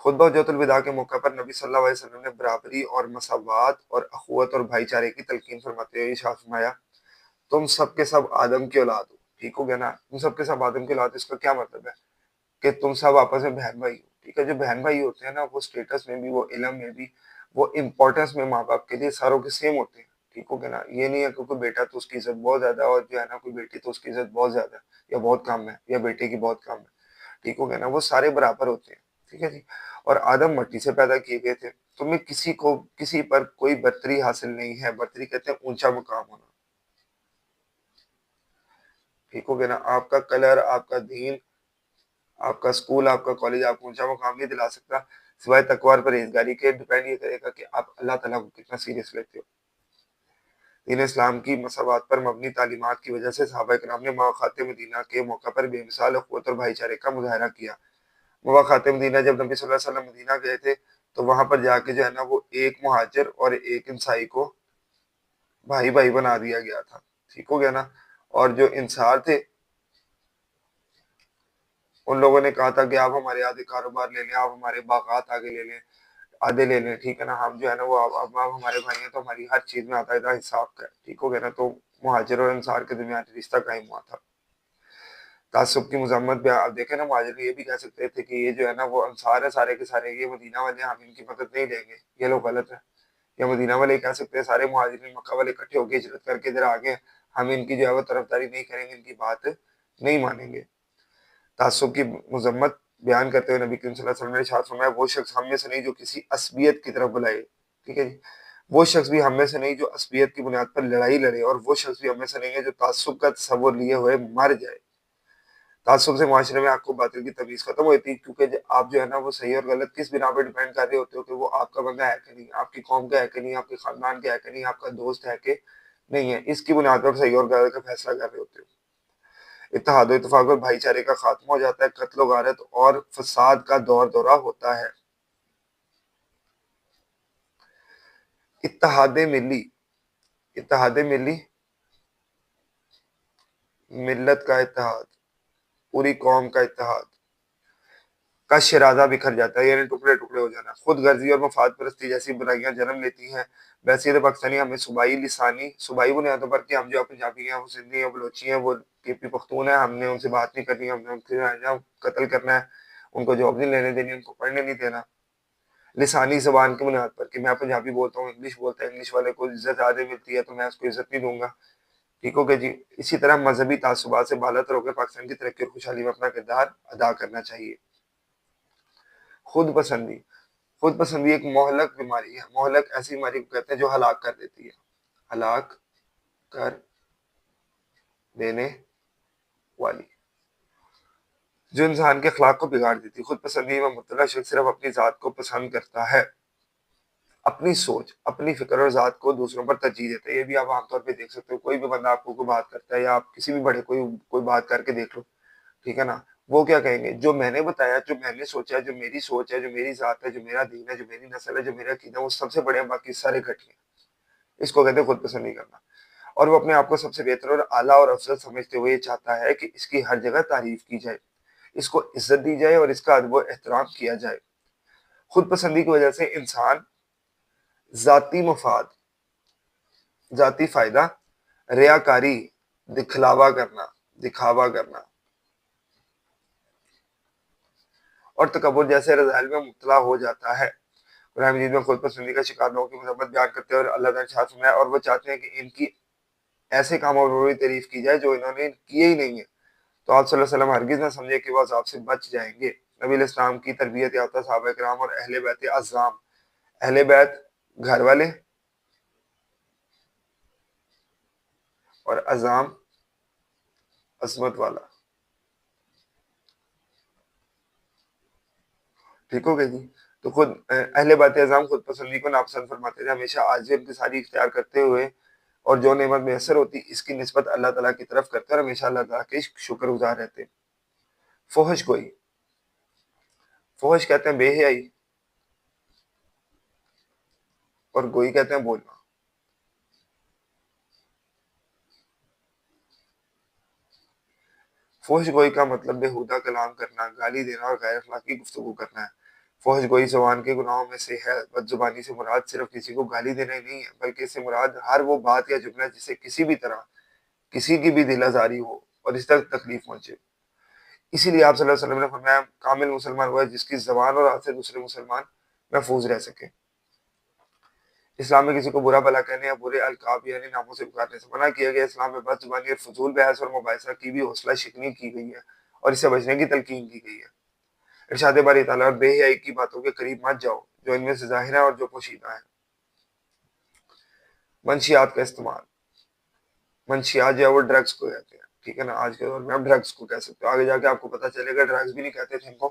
خطبہ حجۃ الوداع کے موقع پر نبی صلی اللہ علیہ وسلم نے برابری اور مساوات اور اخوت اور بھائی چارے کی تلقین فرماتے ہوئے ارشاد فرمایا، تم سب کے سب آدم کی اولاد ہو، ٹھیک ہو گیا نا، تم سب کے سب آدم کی اولاد، اس کا کیا مطلب ہے کہ تم سب آپس میں بہن بھائی ہو، ٹھیک ہے۔ جو بہن بھائی ہوتے ہیں نا، وہ اسٹیٹس میں بھی، وہ علم میں بھی، وہ امپورٹنس میں ماں باپ کے لیے ساروں کے سیم ہوتے ہیں، ٹھیک ہو گیا نا۔ یہ نہیں ہے کہ کوئی بیٹا تو اس کی عزت بہت زیادہ ہے، اور جو ہے نا کوئی بیٹی تو اس کی عزت بہت زیادہ ہے یا بہت کم ہے، یا بیٹے کی بہت کم ہے، ٹھیک ہو گیا نا۔ وہ سارے برابر ہوتے ہیں، ٹھیک ہے جی۔ اور آدم مٹی سے پیدا کیے گئے تھے، تمہیں کسی پر کوئی برتری حاصل نہیں ہے، برتری کہتے ہیں اونچا مقام ہونا، ٹھیک ہو گیا نا۔ آپ کا کلر، آپ کا دین، آپ کا اسکول، آپ کا کالج آپ کو اونچا مقام نہیں دلا سکتا، سوائے تقوی اور پرہیزگاری کے۔ ڈپینڈ یہ کرے گا کہ آپ اللہ تعالیٰ کو کتنا سیریس لیتے ہو۔ دین اسلام کی مساوات پر مبنی تعلیمات کی وجہ سے صحابہ کرام نے مواقعات مدینہ کے موقع پر بے مثال اخوت اور بھائی چارے کا مظاہرہ کیا۔ مواقعات مدینہ، جب نبی صلی اللہ علیہ وسلم مدینہ گئے تھے تو وہاں پر جا کے جو ہے نا وہ ایک مہاجر اور ایک انصاری کو بھائی بھائی بنا دیا گیا تھا، ٹھیک ہو گیا نا۔ اور جو انصار تھے ان لوگوں نے کہا تھا کہ آپ ہمارے آدھے کاروبار لے لیں، آپ ہمارے باغات آگے لے لیں، آدھے لے لیں، ٹھیک ہے نا، ہم جو ہے نا وہ اب آپ ہمارے بھائی ہیں تو ہماری ہر چیز میں آتا ہے حساب کا ہے، ٹھیک ہو گیا نا۔ تو مہاجر اور انصار کے درمیان رشتہ قائم ہوا تھا۔ تعصب کی مذمت بھی آپ دیکھیں نا، مہاجر یہ بھی کہہ سکتے تھے کہ یہ جو ہے نا وہ انصار ہے سارے کے سارے، یہ مدینہ والے ہیں، ہم ان کی مدد نہیں لیں گے، یہ لوگ غلط ہے۔ یا مدینہ والے کہہ سکتے ہیں سارے مہاجرین مکہ والے اکٹھے ہو کے ہجرت کر کے ادھر آ گئے، ہم ان کی جو ہے وہ طرفداری نہیں کریں گے، ان کی بات نہیں مانیں گے۔ تعصب کی مذمت بیان کرتے ہوئے نبی کریم صلی اللہ علیہ وسلم نے ارشاد فرمایا، وہ شخص ہم میں سے نہیں جو کسی عصبیت کی طرف بلائے، ٹھیک ہے جی، وہ شخص بھی ہم میں سے نہیں جو عصبیت کی بنیاد پر لڑائی لڑے، اور وہ شخص بھی ہم میں سے نہیں ہے جو تعصب کا تصور لیے ہوئے مر جائے۔ تعصب سے معاشرے میں حق و باطل کی تمیز ختم ہوتی ہے، کیونکہ آپ جو ہے نا وہ صحیح اور غلط کس بنا پہ ڈیپینڈ کر رہے ہوتے ہو کہ وہ آپ کا بندہ ہے کہ نہیں، آپ کی قوم کا ہے کہ نہیں، آپ کے خاندان کا ہے کہ نہیں، آپ کا دوست ہے کہ نہیں ہے، اس کی بنیاد پر صحیح اور غلط کا فیصلہ کر رہے ہوتے ہو۔ اتحاد و اتفاق اور بھائی چارے کا خاتمہ ہو جاتا ہے، قتل و غارت اور فساد کا دور دورہ ہوتا ہے۔ اتحاد ملی، اتحاد ملی، ملت کا اتحاد، پوری قوم کا اتحاد کا شرازہ بکھر جاتا ہے، یعنی ٹکڑے ٹکڑے ہو جانا۔ خود غرضی اور مفاد پرستی جیسی برائیاں جنم لیتی ہیں۔ بحیثیت پاکستانی ہمیں صوبائی لسانی صوبائی بنیادوں پر کہ ہم جو پنجابی ہیں، وہ سندھی ہیں، وہ بلوچی ہیں، وہ کے پی پختون ہیں، ہم نے ان سے بات نہیں کرنی، ہم نے ان سے قتل کرنا ہے، ان کو جاب نہیں لینے دینی، ان کو پڑھنے نہیں دینا۔ لسانی زبان کی بنیاد پر کہ میں پنجابی بولتا ہوں، انگلش بولتا ہے، انگلش والے کو عزت زیادہ ملتی ہے تو میں اس کو عزت نہیں دوں گا، ٹھیک ہو گیا جی۔ اسی طرح مذہبی تعصبات سے بالاتر ہو کے پاکستان کی ترقی اور خوشحالی میں اپنا کردار ادا کرنا چاہیے۔ خود پسندی، خود پسندی ایک مہلک بیماری ہے۔ مہلک ایسی بیماری کو کہتے ہیں جو ہلاک کر دیتی ہے، ہلاک کر دینے والی، جو انسان کے اخلاق کو بگاڑ دیتی ہے۔ خود پسندی میں مبتلا شخص صرف اپنی ذات کو پسند کرتا ہے، اپنی سوچ، اپنی فکر اور ذات کو دوسروں پر ترجیح دیتا ہے۔ یہ بھی آپ عام طور پہ دیکھ سکتے ہو، کوئی بھی بندہ آپ کو کوئی بات کرتا ہے، یا آپ کسی بھی بڑے کوئی بات کر کے دیکھ لو، ٹھیک ہے نا، وہ کیا کہیں گے، جو میں نے بتایا، جو میں نے سوچا ہے، جو میری سوچ ہے، جو میری ذات ہے، جو میرا دین ہے، جو میری نسل ہے، جو میرا عقیدہ ہے، وہ سب سے بڑے ہیں، باقی سارے گھٹیا۔ اس کو کہتے ہیں خود پسندی کرنا۔ اور وہ اپنے آپ کو سب سے بہتر اور اعلیٰ اور افضل سمجھتے ہوئے یہ چاہتا ہے کہ اس کی ہر جگہ تعریف کی جائے، اس کو عزت دی جائے اور اس کا ادب و احترام کیا جائے۔ خود پسندی کی وجہ سے انسان ذاتی مفاد، ذاتی فائدہ، ریاکاری، دکھاوا کرنا اور تکبر جیسے رذائل میں مبتلا ہو جاتا ہے۔ قرآن مجید میں خود پسندی کا شکار لوگوں کی مذمت بیان کرتے ہیں اور اللہ تعالیٰ نے ارشاد فرمایا، اور وہ چاہتے ہیں کہ ان کی ایسے کاموں پر بڑی تعریف کی جائے جو انہوں نے کیے ہی نہیں ہے، تو آپ صلی اللہ علیہ وسلم ہرگز نہ سمجھے کہ وہ عذاب سے بچ جائیں گے۔ نبی علیہ السلام کی تربیت یافتہ صحابہ کرام اور اہل بیت اعظام، اہل بیت گھر والے، اور اعظام عظمت والا، ٹھیک ہو گیا جی۔ تو خود اہل بیت اعظام خود پسندی کو ناپسند فرماتے تھے، ہمیشہ عاجزی اور انکساری اختیار کرتے ہوئے، اور جو نعمت میسر ہوتی اس کی نسبت اللہ تعالیٰ کی طرف کرتے اور ہمیشہ اللہ تعالیٰ کے شکر گزار رہتے۔ فحش گوئی، فحش کہتے ہیں بے حیائی، اور گوئی کہتے ہیں بولنا۔ فحش گوئی کا مطلب بےہودہ کلام کرنا، گالی دینا اور غیر اخلاقی گفتگو کرنا ہے۔ فوج گوئی زبان کے گناہوں میں سے ہے۔ بد زبانی سے مراد صرف کسی کو گالی دینا ہی نہیں ہے، بلکہ اس سے مراد ہر وہ بات یا جملہ جسے کسی بھی طرح کسی کی بھی دل آزاری ہو اور اس تک تکلیف پہنچے۔ اسی لیے آپ صلی اللہ علیہ وسلم نے فرمایا کامل مسلمان ہوا ہے جس کی زبان اور ہاتھ سے دوسرے مسلمان محفوظ رہ سکے۔ اسلام میں کسی کو برا بھلا کہنے یا برے القاب یعنی ناموں سے پکارنے سے منع کیا گیا۔ اسلام میں بد زبانی اور فضول بحث اور مباحثہ کی بھی حوصلہ شکنی کی گئی ہے اور اس سے بچنے کی تلقین کی گئی ہے۔ ارشاد باری تعالیٰ اور بے حیائی کی باتوں کے قریب مت جاؤ جو ان میں سے ظاہر ہے اور جو پوشیدہ ہے۔ منشیات کا استعمال، منشیات جو ہے وہ ڈرگس کو کہتے ہیں، ٹھیک ہے نا، آج کے دور میں آپ ڈرگس کو کہہ سکتے ہو، آگے جا کے آپ کو پتہ چلے گا ڈرگس بھی نہیں کہتے تھے ان کو،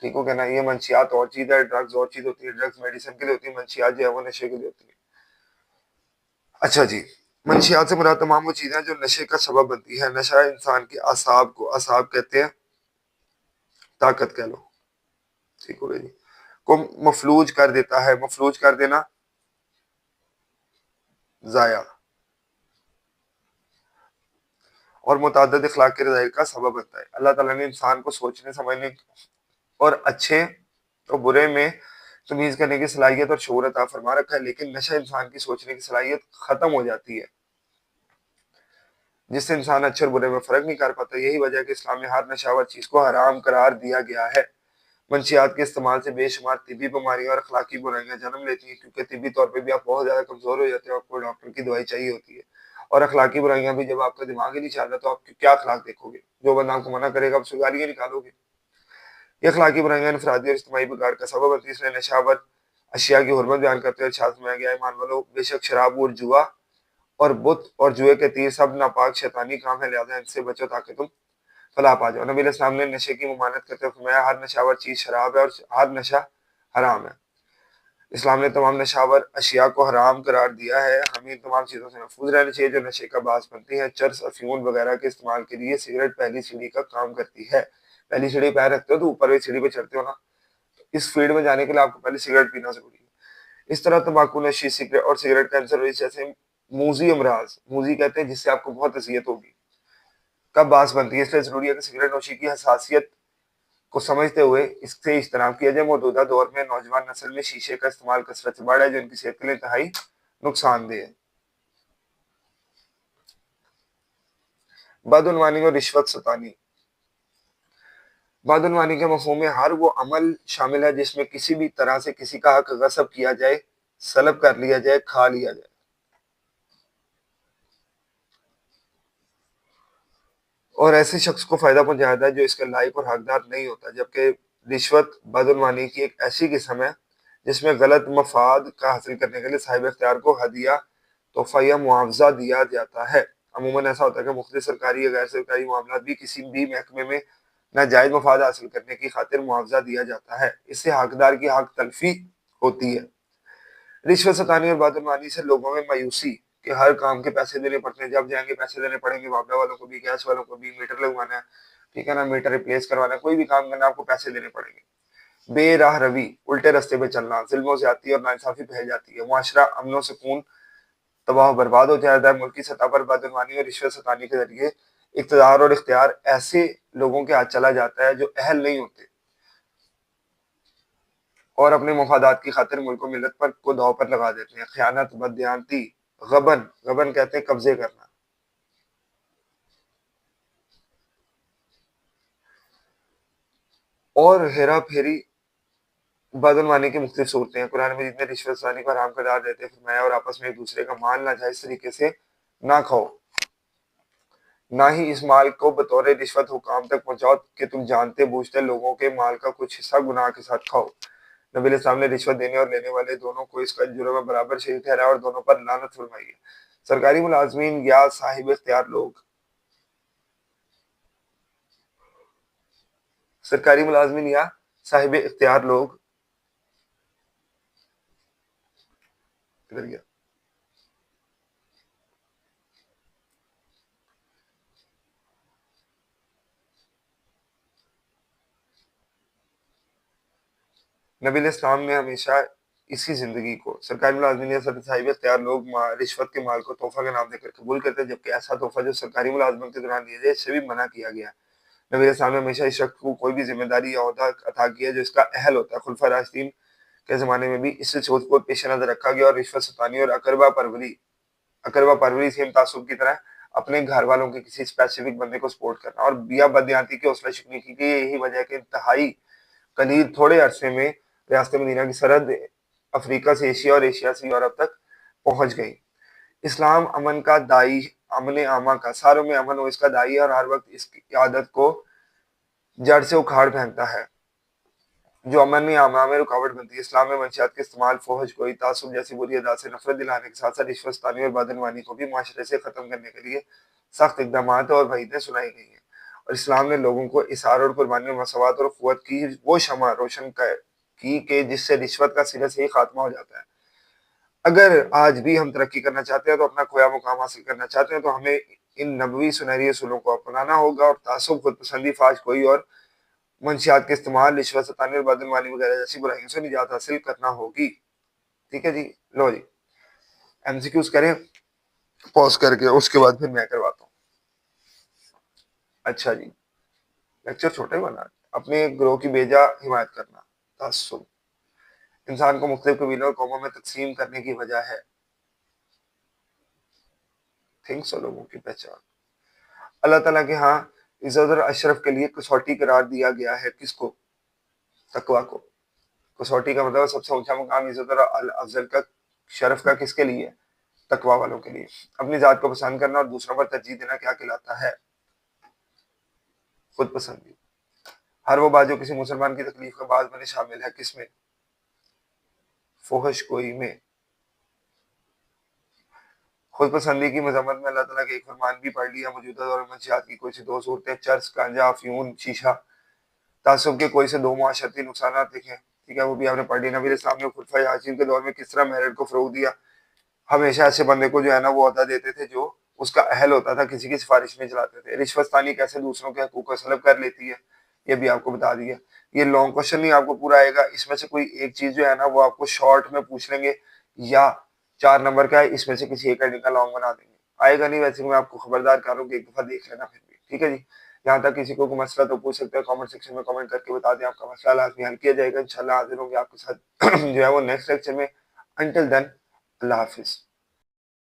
ٹھیک ہو کہنا، یہ منشیات اور چیز ہے، ڈرگس اور چیز ہوتی ہے، ڈرگس میڈیسن کے لیے ہوتی ہے، منشیات جو ہے وہ نشے کے لیے ہوتی ہے۔ اچھا جی، منشیات سے مراد تمام وہ چیزیں جو نشے کا سبب بنتی ہے۔ نشہ انسان کے اعصاب کو، اعصاب کہتے ہیں طاقت کہہ لو، ٹھیک ہو گیا جی، کو مفلوج کر دیتا ہے۔ مفلوج کر دینا، ضائع، اور متعدد اخلاق کے رذائل کا سبب بنتا ہے۔ اللہ تعالیٰ نے انسان کو سوچنے سمجھنے اور اچھے اور برے میں تمیز کرنے کی صلاحیت اور شعور عطا فرما رکھا ہے، لیکن نشہ انسان کی سوچنے کی صلاحیت ختم ہو جاتی ہے، جس سے انسان اچھے اور برے میں فرق نہیں کر پاتا۔ یہی وجہ ہے کہ اسلام میں ہر نشاور چیز کو حرام قرار دیا گیا ہے۔ منشیات کے استعمال سے بے شمار طبی بیماریاں اور اخلاقی برائیاں جنم لیتی ہیں، کیونکہ طبی طور پہ بھی آپ بہت زیادہ کمزور ہو جاتے ہیں، آپ کو ڈاکٹر کی دوائی چاہیے ہوتی ہے۔ اور اخلاقی برائیاں بھی، جب آپ کا دماغ ہی نہیں چل رہا تو آپ کیا اخلاق دیکھو گے؟ جو بندہ آپ کو منع کرے گا آپ سے گالیاں نکالو گے۔ یہ اخلاقی برائیاں انفرادی اور اجتماعی بگاڑ کا سبب بنتی ہے، اس لیے نشاور اشیاء کی حرمت بیان کرتے ہوئے ارشاد فرمایا گیا ہے ایمان والو، بے شک شراب اور جوا اور بت اور جوئے کے تیر سب ناپاک شیطانی کام ہے، لہٰذا ان سے بچو تاکہ تم فلاح پا جاؤ۔ نبی علیہ السلام نے نشے کی ممانعت کرتے ہوئے فرمایا ہر نشاور چیز شراب ہے اور ہر نشہ حرام ہے۔ اسلام نے تمام نشاور اشیاء کو حرام قرار دیا ہے، ہمیں ان تمام چیزوں سے محفوظ رہنا چاہیے جو نشے کا باعث بنتی ہیں۔ چرس، افیون وغیرہ کے استعمال کے لیے سگریٹ پہلی سیڑھی کا کام کرتی ہے۔ پہلی سیڑھی پیر رکھتے ہو تو اوپر والی سیڑھی پہ چڑھتے ہو نا، اس فیلڈ میں جانے کے لیے آپ کو پہلے سگریٹ پینا ضروری ہے۔ اس طرح تمباکو نوشی، سگریٹ اور سگریٹ کینسر جیسے موذی امراض، موذی کہتے ہیں جس سے آپ کو بہت اذیت ہوگی، کا باعث بنتی ہے۔ اس لیے ضروری ہے کہ سگریٹ نوشی کی حساسیت کو سمجھتے ہوئے اس سے اجتناب کیا جائے۔ موجودہ دور میں نوجوان نسل میں شیشے کا استعمال کثرت سے بڑھا ہے جو ان کی صحت کے لیے انتہائی نقصان دہ ہے۔ بدعنوانی اور رشوت ستانی، بدعنوانی کے مفہوم میں ہر وہ عمل شامل ہے جس میں کسی بھی طرح سے کسی کا حق غصب کیا جائے، سلب کر لیا جائے، کھا لیا جائے اور ایسے شخص کو فائدہ پہنچایا جائے جو اس کے لائق اور حقدار نہیں ہوتا۔ جبکہ رشوت بدعنوانی کی ایک ایسی قسم ہے جس میں غلط مفاد کا حاصل کرنے کے لیے صاحب اختیار کو ہدیہ، تحفہ یا معاوضہ دیا جاتا ہے۔ عموماً ایسا ہوتا ہے کہ مختلف سرکاری یا غیر سرکاری معاملات بھی کسی بھی محکمے میں ناجائز مفاد حاصل کرنے کی خاطر معاوضہ دیا جاتا ہے، اس سے حقدار کی حق تلفی ہوتی ہے۔ رشوت ستانی اور بدعنوانی سے لوگوں میں مایوسی کہ ہر کام کے پیسے دینے پڑتے ہیں، جب جائیں گے پیسے دینے پڑیں گے، واپڈا والوں کو بھی، گیس والوں کو بھی، میٹر لگوانا ہے، ٹھیک ہے نا، میٹر ریپلیس کروانا ہے، کوئی بھی کام کرنا ہے آپ کو پیسے دینے پڑیں گے۔ بے راہ روی، الٹے رستے پہ چلنا، ظلم و زیادتی اور ناانصافی پھیل جاتی ہے، معاشرہ امن و سکون تباہ و برباد ہو جاتا ہے۔ ملکی سطح پر بدعنوانی اور رشوت ستانی کے ذریعے اقتدار اور اختیار ایسے لوگوں کے ہاتھ چلا جاتا ہے جو اہل نہیں ہوتے اور اپنے مفادات کی خاطر ملک و ملت پر کو داؤ پر لگا دیتے ہیں۔ خیانت، بددیانتی، غبن، غبن کہتے ہیں قبضے کرنا، اور ہیرا پھیری بدعنوانی کی مختلف صورتیں ہیں۔ قرآن مجید نے رشوت ستانی کو حرام قرار دیتے فرمایا اور آپس میں ایک دوسرے کا مال ناجائز طریقے سے نہ کھاؤ، نہ ہی اس مال کو بطور رشوت حکام تک پہنچاؤ کہ تم جانتے بوجھتے لوگوں کے مال کا کچھ حصہ گناہ کے ساتھ کھاؤ۔ نبی علیہ السلام نے رشوت دینے اور لینے والے دونوں کو اس کا جرم میں برابر شریک ٹھہرایا اور دونوں پر لعنت فرمائی ہے۔ سرکاری ملازمین یا صاحب اختیار لوگ، سرکاری ملازمین یا صاحب اختیار لوگ، ادھر گیا، نبی علیہ السلام نے ہمیشہ اسی زندگی کو، سرکاری ملازمین یا صاحب اختیار لوگ رشوت کے مال کو تحفہ کا نام دے کر قبول کرتے ہیں، جبکہ ایسا تحفہ جو سرکاری ملازمت کے دوران دیا جائے اس سے بھی منع کیا گیا ہے۔ نبی علیہ السلام نے ہمیشہ اس شخص کو کوئی بھی ذمہ داری یا عہدہ عطا کیا جو اس کا اہل ہوتا ہے۔ خلفائے راشدین کے زمانے میں بھی اس سوچ کو پیش نظر رکھا گیا اور رشوت ستانی اور اقربا پروری سے تعصب کی طرح اپنے گھر والوں کے کسی اسپیسیفک بندے کو سپورٹ کرنا اور یا بدیانتی کی حوصلہ شکنی کی یہی وجہ ہے کہ انتہائی قلیل تھوڑے عرصے میں ریاست مدینہ کی سرحد افریقہ سے ایشیا اور ایشیا سے یورپ تک پہنچ گئی۔ اسلام امن کا دائی، امن عامہ کا، ساروں میں امن ہو اس کا دائی ہے اور ہر وقت اس کی عادت کو جڑ سے اکھاڑ پھینکتا ہے جو امن عامہ میں رکاوٹ بنتی ہے۔ اسلام میں منشیات کے استعمال، فحش گوئی، تعصب جیسی بری عادات سے نفرت دلانے کے ساتھ ساتھ رشوت ستانی اور بدعنوانی کو بھی معاشرے سے ختم کرنے کے لیے سخت اقدامات اور وعیدیں سنائی گئی ہیں، اور اسلام نے لوگوں کو اثار اور قربانی اور مساوات اور قوت کی وہ شمع روشن کی کہ جس سے رشوت کا سرے سے ہی خاتمہ ہو جاتا ہے۔ اگر آج بھی ہم ترقی کرنا چاہتے ہیں تو اپنا کھویا مقام حاصل کرنا چاہتے ہیں تو ہمیں ان نبوی سنہری اصولوں کو اپنانا ہوگا اور تعصب، خود پسندی، فحش گوئی اور منشیات کے استعمال، رشوت ستانی اور بدعنوانی وغیرہ جیسی برائیوں سے نجات حاصل کرنا ہوگی۔ ٹھیک ہے جی، لو جی ایم سی کیوز کریں پوز کر کے، اس کے بعد پھر میں کرواتا ہوں۔ اچھا جی، لیکچر چھوٹے بنا، اپنے گروہ کی بیجا حمایت کرنا۔ تعصب انسان کو مختلف قبیلوں اور قوموں میں تقسیم کرنے کی وجہ ہے۔ تھنکس اور لوگوں کی پہچان۔ اللہ تعالیٰ کے ہاں عزت اور اشرف کے لیے کسوٹی قرار دیا گیا ہے کس کو؟ تقویٰ کو۔ کسوٹی کا مطلب سب سے اونچا مقام عزت اور افضل کا شرف کا کس کے لیے؟ تقویٰ والوں کے لیے۔ اپنی ذات کو پسند کرنا اور دوسروں پر ترجیح دینا کیا کہلاتا ہے؟ خود پسندی۔ ہر وہ بات جو کسی مسلمان کی تکلیف کا باعث بنے شامل ہے کس میں؟ فحش گوئی میں۔ خود پسندی کی مذمت میں اللہ تعالیٰ کے ایک فرمان بھی پڑھ لیا۔ موجودہ دور میں منشیات کی کوئی سے دو صورتیں، چرس، گانجا، افیون، شیشہ۔ تعصب کے کوئی سے دو معاشرتی نقصانات دیکھیں، ٹھیک ہے، وہ بھی آپ نے پڑھ لی۔ نبی علیہ السلام نے خلفائے راشدین کے دور میں کس طرح میرٹ کو فروغ دیا؟ ہمیشہ ایسے بندے کو جو ہے نا وہ عہدہ دیتے تھے جو اس کا اہل ہوتا تھا، کسی کی سفارش میں چلاتے تھے۔ رشوت ستانی کیسے دوسروں کے حقوق کو سلب کر لیتی ہے، یہ بھی آپ کو بتا دیا۔ یہ لانگ کوشچن نہیں آپ کو پورا آئے گا، اس میں سے کوئی ایک چیز جو ہے نا وہ آپ کو شارٹ میں پوچھ لیں گے، یا 4 نمبر کا ہے اس میں سے کسی ایک آئیڈی کا لانگ بنا دیں گے، آئے گا نہیں۔ ویسے میں آپ کو خبردار کر رہا ہوں کہ ایک دفعہ دیکھ لینا پھر بھی، ٹھیک ہے جی۔ یہاں تک کسی کو کوئی مسئلہ تو پوچھ سکتے ہیں، کامنٹ سیکشن میں کامنٹ کر کے بتا دیں، آپ کا مسئلہ لازمی حل کیا جائے گا۔ انشاءاللہ حاضر ہوں گے آپ کے ساتھ جو ہے وہ نیکسٹ لیکچر میں۔ انٹل دین، اللہ حافظ۔